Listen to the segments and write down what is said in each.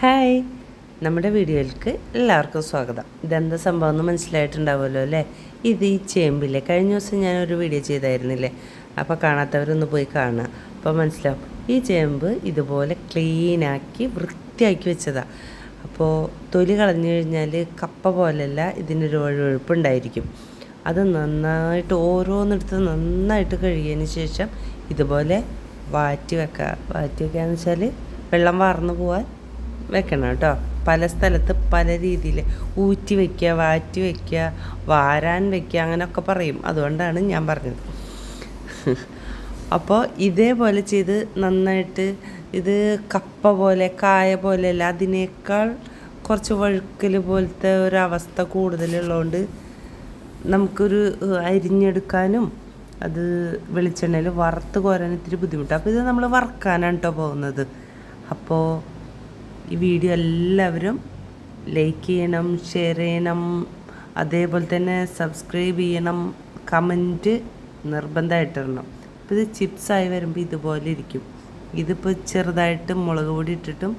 Hi, നമ്മുടെ വീഡിയോയിലേക്ക് എല്ലാവർക്കും സ്വാഗതം. ഇതെന്താ സംഭവം എന്ന് മനസ്സിലായിട്ടുണ്ടാവുമല്ലോ അല്ലേ? ഇത് ഈ ചേമ്പില്ലേ, കഴിഞ്ഞ ദിവസം ഞാനൊരു വീഡിയോ ചെയ്തായിരുന്നില്ലേ? അപ്പോൾ കാണാത്തവരൊന്ന് പോയി കാണുക, അപ്പോൾ മനസ്സിലാവും. ഈ ചേമ്പ് ഇതുപോലെ ക്ലീനാക്കി വൃത്തിയാക്കി വെച്ചതാണ്. അപ്പോൾ തൊലി കളഞ്ഞു കഴിഞ്ഞാൽ കപ്പ പോലെയല്ല, ഇതിനൊരു വഴുവഴുപ്പുണ്ടായിരിക്കും. അത് നന്നായിട്ട് ഓരോന്നെടുത്ത് നന്നായിട്ട് കഴുകിയതിന് ശേഷം ഇതുപോലെ വാറ്റി വയ്ക്കാന്ന് വെച്ചാൽ വെള്ളം വാർന്നു പോകാൻ വെക്കണം കേട്ടോ. പല സ്ഥലത്ത് പല രീതിയിൽ ഊറ്റി വയ്ക്കുക, വാറ്റി വയ്ക്കുക, വാരാൻ വയ്ക്കുക, അങ്ങനെയൊക്കെ പറയും. അതുകൊണ്ടാണ് ഞാൻ പറഞ്ഞത്. അപ്പോൾ ഇതേപോലെ ചെയ്ത് നന്നായിട്ട്, ഇത് കപ്പ പോലെ കായ പോലെയല്ല, അതിനേക്കാൾ കുറച്ച് വഴുക്കൽ പോലത്തെ ഒരവസ്ഥ കൂടുതലുള്ളതുകൊണ്ട് നമുക്കൊരു അരിഞ്ഞെടുക്കാനും അത് വെളിച്ചെണ്ണയിൽ വറുത്ത് കോരാൻ ഇത്തിരി ബുദ്ധിമുട്ടാണ്. അപ്പോൾ ഇത് നമ്മൾ വറുക്കാനാണ് കേട്ടോ പോകുന്നത്. അപ്പോൾ ഈ വീഡിയോ എല്ലാവരും ലൈക്ക് ചെയ്യണം, ഷെയർ ചെയ്യണം, അതേപോലെ തന്നെ സബ്സ്ക്രൈബ് ചെയ്യണം, കമൻറ്റ് നിർബന്ധമായിട്ടിടണം. അപ്പോൾ ഇത് ചിപ്സായി വരുമ്പോൾ ഇതുപോലെ ഇരിക്കും. ഇതിപ്പോൾ ചെറുതായിട്ട് മുളക് പൊടി ഇട്ടിട്ടും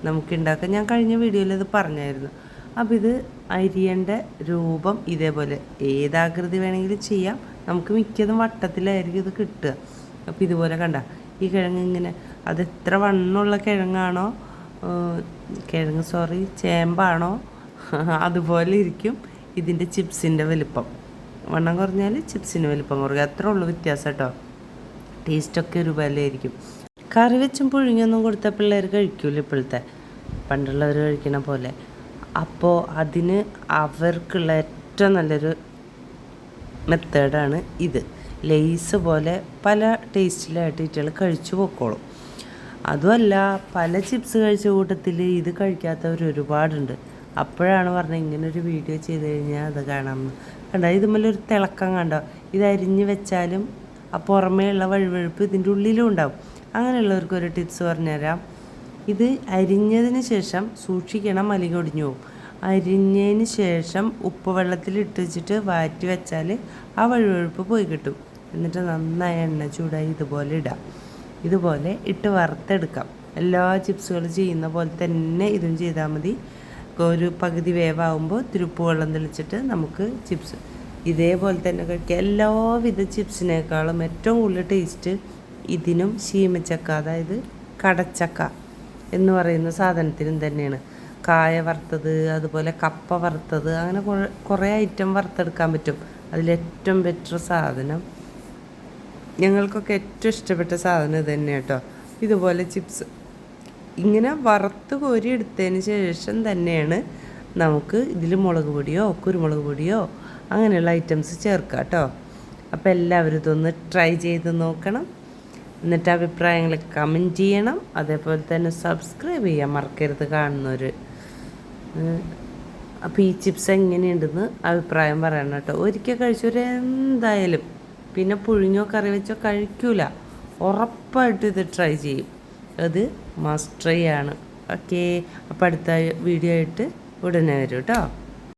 നമുക്ക് ഉണ്ടാക്കാം. ഞാൻ കഴിഞ്ഞ വീഡിയോയിൽ ഇത് പറഞ്ഞായിരുന്നു. അപ്പോൾ ഇത് അരിയേണ്ട രൂപം ഇതേപോലെ ഏതാകൃതി വേണമെങ്കിലും ചെയ്യാം. നമുക്ക് മിക്കതും വട്ടത്തിലായിരിക്കും ഇത് കിട്ടുക. അപ്പോൾ ഇതുപോലെ കണ്ട ഈ കിഴങ്ങ് ഇങ്ങനെ, അത് എത്ര വണ്ണമുള്ള കിഴങ്ങാണോ ചേമ്പാണോ അതുപോലെ ഇരിക്കും ഇതിൻ്റെ ചിപ്സിൻ്റെ വലിപ്പം. വണ്ണം കുറഞ്ഞാൽ ചിപ്സിൻ്റെ വലിപ്പം കുറയുക, അത്രേ ഉള്ളൂ വ്യത്യാസം കേട്ടോ. ടേസ്റ്റൊക്കെ ഒരുപോലെ ആയിരിക്കും. കറി വെച്ചും പുഴുങ്ങിയൊന്നും കൊടുത്ത പിള്ളേർ കഴിക്കൂല ഇപ്പോഴത്തെ, പണ്ടുള്ളവർ കഴിക്കണ പോലെ. അപ്പോൾ അതിന് അവർക്കുള്ള ഏറ്റവും നല്ലൊരു മെത്തേഡാണ് ഇത്. ലേസ് പോലെ പല ടേസ്റ്റിലായിട്ട് ഇറ്റകൾ കഴിച്ചു പൊക്കോളും. അതുമല്ല, പല ചിപ്സ് കഴിച്ച കൂട്ടത്തിൽ ഇത് കഴിക്കാത്തവർ ഒരുപാടുണ്ട്. അപ്പോഴാണ് പറഞ്ഞത് ഇങ്ങനൊരു വീഡിയോ ചെയ്ത് കഴിഞ്ഞാൽ അത് കാണാമെന്ന്. കണ്ടോ, ഇതുമല്ലൊരു തിളക്കം കണ്ടോ? ഇത് അരിഞ്ഞ് വെച്ചാലും ആ പുറമേ ഉള്ള വഴുവഴുപ്പ് ഇതിൻ്റെ ഉള്ളിലും ഉണ്ടാവും. അങ്ങനെയുള്ളവർക്കൊരു ടിപ്സ് പറഞ്ഞുതരാം. ഇത് അരിഞ്ഞതിന് ശേഷം സൂക്ഷിക്കണം, അല്ലെങ്കിൽ ഒടിഞ്ഞു പോകും. അരിഞ്ഞതിന് ശേഷം ഉപ്പ് വെള്ളത്തിൽ ഇട്ട് വെച്ചിട്ട് വാറ്റി വെച്ചാൽ ആ വഴുവഴുപ്പ് പോയി കിട്ടും. എന്നിട്ട് നന്നായി എണ്ണ ചൂടായി ഇതുപോലെ ഇടാം. ഇതുപോലെ ഇട്ട് വറുത്തെടുക്കാം. എല്ലാ ചിപ്സുകളും ചെയ്യുന്ന പോലെ തന്നെ ഇതും ചെയ്താൽ മതി. ഒരു പകുതി വേവാകുമ്പോൾ തിരുപ്പ് വെള്ളം തെളിച്ചിട്ട് നമുക്ക് ചിപ്സ് ഇതേപോലെ തന്നെ കഴിക്കാം. എല്ലാവിധ ചിപ്സിനേക്കാളും ഏറ്റവും കൂടുതൽ ടേസ്റ്റ് ഇതിനും ശീമച്ചക്ക, അതായത് കടച്ചക്ക എന്ന് പറയുന്ന സാധനത്തിനും തന്നെയാണ്. കായ വറുത്തത്, അതുപോലെ കപ്പ വറുത്തത്, അങ്ങനെ കുറേ ഐറ്റം വറുത്തെടുക്കാൻ പറ്റും. അതിലേറ്റവും ബെറ്റർ സാധനം, ഞങ്ങൾക്കൊക്കെ ഏറ്റവും ഇഷ്ടപ്പെട്ട സാധനം ഇത് തന്നെ കേട്ടോ. ഇതുപോലെ ചിപ്സ് ഇങ്ങനെ വറുത്ത് കോരി എടുത്തതിന് ശേഷം തന്നെയാണ് നമുക്ക് ഇതിൽ മുളക് പൊടിയോ കുരുമുളക് പൊടിയോ അങ്ങനെയുള്ള ഐറ്റംസ് ചേർക്കാം കേട്ടോ. അപ്പോൾ എല്ലാവരും ഇതൊന്ന് ട്രൈ ചെയ്ത് നോക്കണം. എന്നിട്ട് അഭിപ്രായങ്ങൾ കമൻറ്റ് ചെയ്യണം. അതേപോലെ തന്നെ സബ്സ്ക്രൈബ് ചെയ്യാൻ മറക്കരുത് കാണുന്നവർ. അപ്പോൾ ഈ ചിപ്സ് എങ്ങനെയുണ്ടെന്ന് അഭിപ്രായം പറയണം കേട്ടോ. ഒരിക്കൽ കഴിച്ചവർ എന്തായാലും പിന്നെ പുഴുങ്ങിയോ കറി വെച്ചോ കഴിക്കൂല. ഉറപ്പായിട്ട് ഇത് ട്രൈ ചെയ്യും. അത് മസ്റ്റ് ട്രൈ ആണ്. ഓക്കേ, അപ്പോൾ അടുത്ത വീഡിയോ ആയിട്ട് ഉടനെ വരും കേട്ടോ.